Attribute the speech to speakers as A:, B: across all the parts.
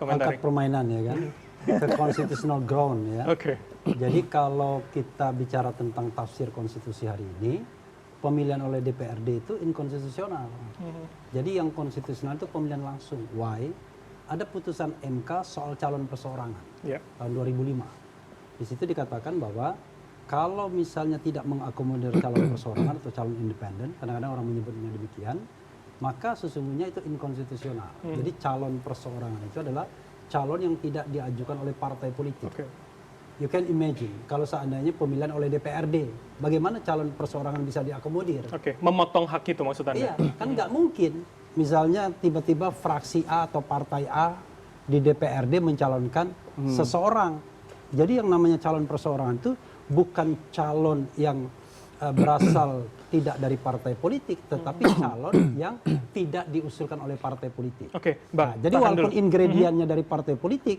A: angkat permainan ya kan, ke constitutional ground ya.
B: Oke.
A: Jadi kalau kita bicara tentang tafsir konstitusi hari ini, pemilihan oleh DPRD itu inkonstitusional. Jadi yang konstitusional itu pemilihan langsung. Why? Ada putusan MK soal calon perseorangan tahun 2005. Di situ dikatakan bahwa kalau misalnya tidak mengakomodir calon perseorangan atau calon independen, kadang-kadang orang menyebutnya demikian, maka sesungguhnya itu inkonstitusional. Jadi calon perseorangan itu adalah calon yang tidak diajukan oleh partai politik. You can imagine kalau seandainya pemilihan oleh DPRD, bagaimana calon perseorangan bisa diakomodir?
B: Memotong hak itu maksud Anda?
A: Iya, kan nggak mungkin. Misalnya tiba-tiba fraksi A atau partai A di DPRD mencalonkan seseorang. Jadi yang namanya calon perseorangan itu bukan calon yang berasal tidak dari partai politik, tetapi calon yang tidak diusulkan oleh partai politik. Jadi walaupun ingredientnya dari partai politik,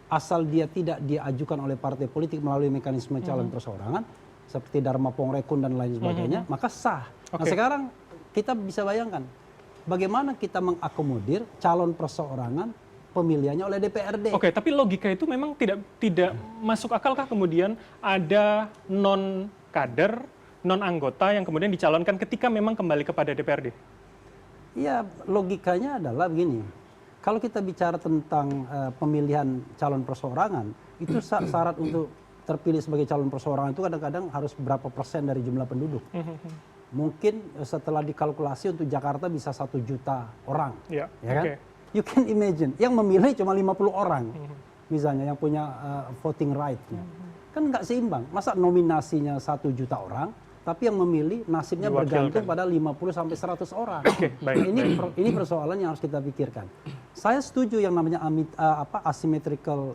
A: asal dia tidak diajukan oleh partai politik melalui mekanisme calon perseorangan, seperti Dharma Pongrekun dan lain sebagainya, maka sah. Nah sekarang kita bisa bayangkan, bagaimana kita mengakomodir calon perseorangan pemilihannya oleh DPRD.
B: Tapi logika itu memang tidak masuk akalkah kemudian ada non-kader, non-anggota yang kemudian dicalonkan ketika memang kembali kepada DPRD?
A: Iya, logikanya adalah begini. Kalau kita bicara tentang pemilihan calon perseorangan, itu syarat untuk terpilih sebagai calon perseorangan itu kadang-kadang harus berapa persen dari jumlah penduduk. Mungkin setelah dikalkulasi untuk Jakarta bisa 1 juta orang. Ya kan? You can imagine, yang memilih cuma 50 orang. Misalnya yang punya voting right-nya. Kan nggak seimbang. Masa nominasinya 1 juta orang, tapi yang memilih nasibnya bergantung pada 50 sampai 100 orang. Ini persoalan yang harus kita pikirkan. Saya setuju yang namanya asymmetrical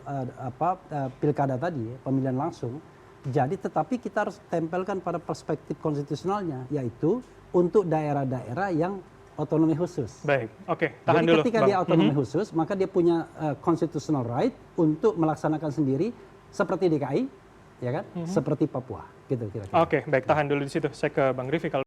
A: pilkada tadi, pemilihan langsung. Jadi tetapi kita harus tempelkan pada perspektif konstitusionalnya, yaitu untuk daerah-daerah yang otonomi khusus.
B: Tahan
A: Jadi
B: dulu,
A: ketika dia otonomi khusus, maka dia punya constitutional right untuk melaksanakan sendiri seperti DKI, ya kan? Seperti Papua, gitu kira-kira.
B: Tahan dulu di situ. Saya ke Bang Riffi kalau